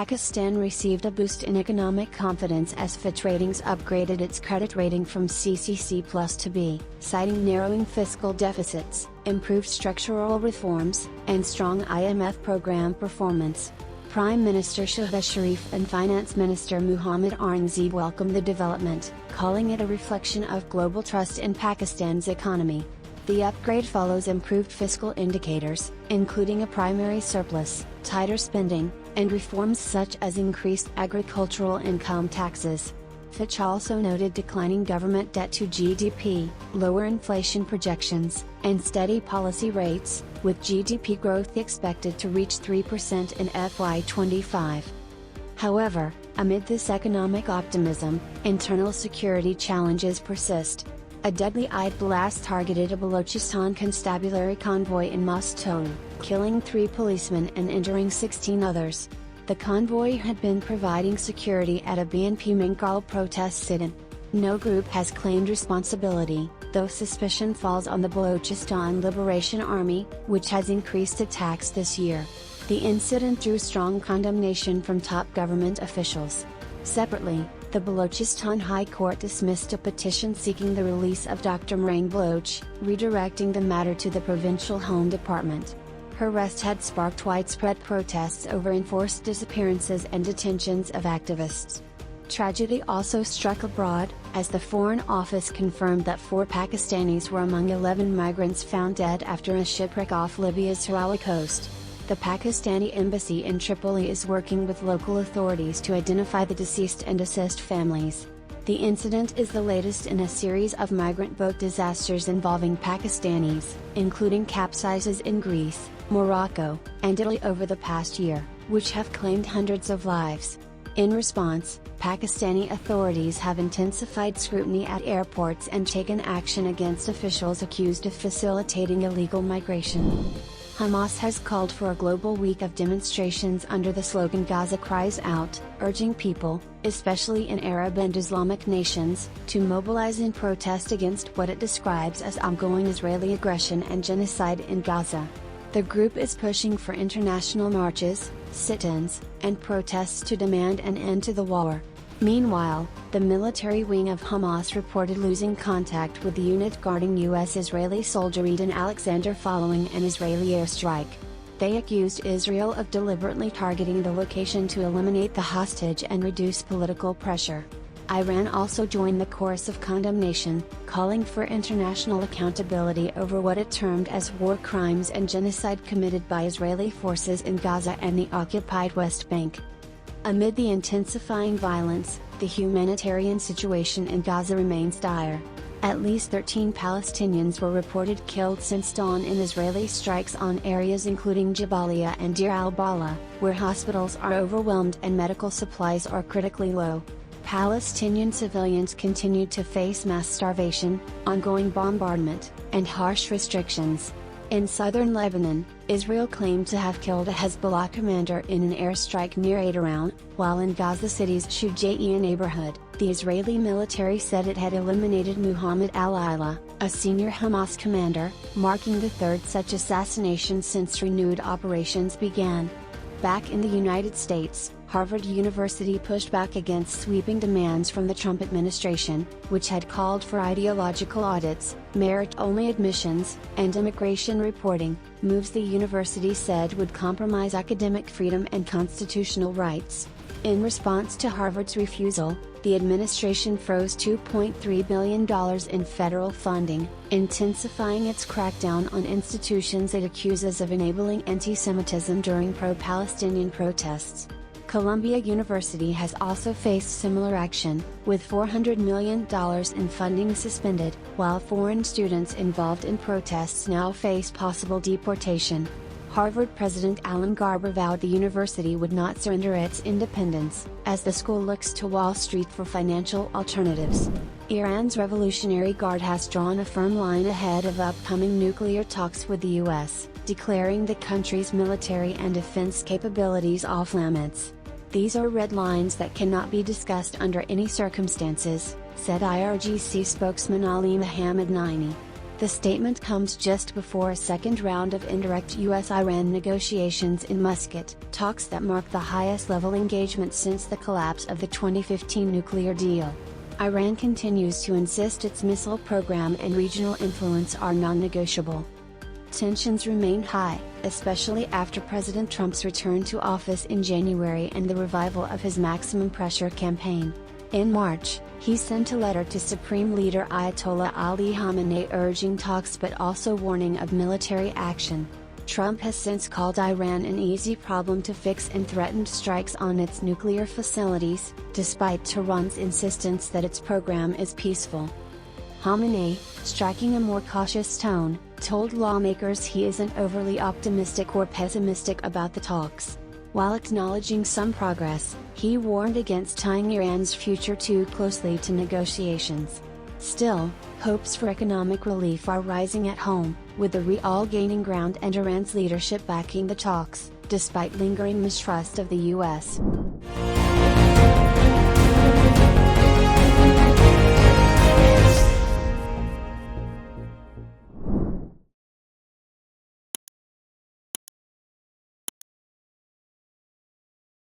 Pakistan received a boost in economic confidence as Fitch Ratings upgraded its credit rating from CCC+ to B, citing narrowing fiscal deficits, improved structural reforms, and strong IMF program performance. Prime Minister Shehbaz Sharif and Finance Minister Muhammad Aurangzeb welcomed the development, calling it a reflection of global trust in Pakistan's economy. The upgrade follows improved fiscal indicators, including a primary surplus, tighter spending, and reforms such as increased agricultural income taxes. Fitch also noted declining government debt to GDP, lower inflation projections, and steady policy rates, with GDP growth expected to reach 3% in FY25. However, amid this economic optimism, internal security challenges persist. A deadly-eyed blast targeted a Balochistan constabulary convoy in Mastung, killing 3 policemen and injuring 16 others. The convoy had been providing security at a BNP Bengal protest sit-in. No group has claimed responsibility, though suspicion falls on the Balochistan Liberation Army, which has increased attacks this year. The incident drew strong condemnation from top government officials. Separately, the Balochistan High Court dismissed a petition seeking the release of Dr. Marang Baloch, redirecting the matter to the Provincial Home Department. Her arrest had sparked widespread protests over enforced disappearances and detentions of activists. Tragedy also struck abroad, as the Foreign Office confirmed that 4 Pakistanis were among 11 migrants found dead after a shipwreck off Libya's Sarawak coast. The Pakistani embassy in Tripoli is working with local authorities to identify the deceased and assist families. The incident is the latest in a series of migrant boat disasters involving Pakistanis, including capsizes in Greece, Morocco, and Italy over the past year, which have claimed hundreds of lives. In response, Pakistani authorities have intensified scrutiny at airports and taken action against officials accused of facilitating illegal migration. Hamas has called for a global week of demonstrations under the slogan Gaza cries out, urging people, especially in Arab and Islamic nations, to mobilize in protest against what it describes as ongoing Israeli aggression and genocide in Gaza. The group is pushing for international marches, sit-ins, and protests to demand an end to the war. Meanwhile, the military wing of Hamas reported losing contact with the unit guarding U.S.-Israeli soldier Eden Alexander following an Israeli airstrike. They accused Israel of deliberately targeting the location to eliminate the hostage and reduce political pressure. Iran also joined the chorus of condemnation, calling for international accountability over what it termed as war crimes and genocide committed by Israeli forces in Gaza and the occupied West Bank. Amid the intensifying violence, the humanitarian situation in Gaza remains dire. At least 13 Palestinians were reported killed since dawn in Israeli strikes on areas including Jabalia and Deir al-Balah, where hospitals are overwhelmed and medical supplies are critically low. Palestinian civilians continue to face mass starvation, ongoing bombardment, and harsh restrictions. In southern Lebanon, Israel claimed to have killed a Hezbollah commander in an airstrike near Adoran, while in Gaza City's 𝐒𝐭𝐲𝐬 neighborhood, the Israeli military said it had eliminated Muhammad al-Ila, a senior Hamas commander, marking the third such assassination since renewed operations began. Back in the United States, Harvard University pushed back against sweeping demands from the Trump administration, which had called for ideological audits, merit-only admissions, and immigration reporting, moves the university said would compromise academic freedom and constitutional rights. In response to Harvard's refusal, the administration froze $2.3 billion in federal funding, intensifying its crackdown on institutions it accuses of enabling anti-Semitism during pro-Palestinian protests. Columbia University has also faced similar action, with $400 million in funding suspended, while foreign students involved in protests now face possible deportation. Harvard President Alan Garber vowed the university would not surrender its independence, as the school looks to Wall Street for financial alternatives. Iran's Revolutionary Guard has drawn a firm line ahead of upcoming nuclear talks with the U.S., declaring the country's military and defense capabilities off-limits. These are red lines that cannot be discussed under any circumstances, said IRGC spokesman Ali Mohammed Naimi. The statement comes just before a second round of indirect US-Iran negotiations in Muscat, talks that mark the highest-level engagement since the collapse of the 2015 nuclear deal. Iran continues to insist its missile program and regional influence are non-negotiable. Tensions remain high, especially after President Trump's return to office in January and the revival of his maximum pressure campaign. In March, he sent a letter to Supreme Leader Ayatollah Ali Khamenei urging talks but also warning of military action. Trump has since called Iran an easy problem to fix and threatened strikes on its nuclear facilities, despite Tehran's insistence that its program is peaceful. Khamenei, striking a more cautious tone, told lawmakers he isn't overly optimistic or pessimistic about the talks. While acknowledging some progress, he warned against tying Iran's future too closely to negotiations. Still, hopes for economic relief are rising at home, with the rial gaining ground and Iran's leadership backing the talks, despite lingering mistrust of the US.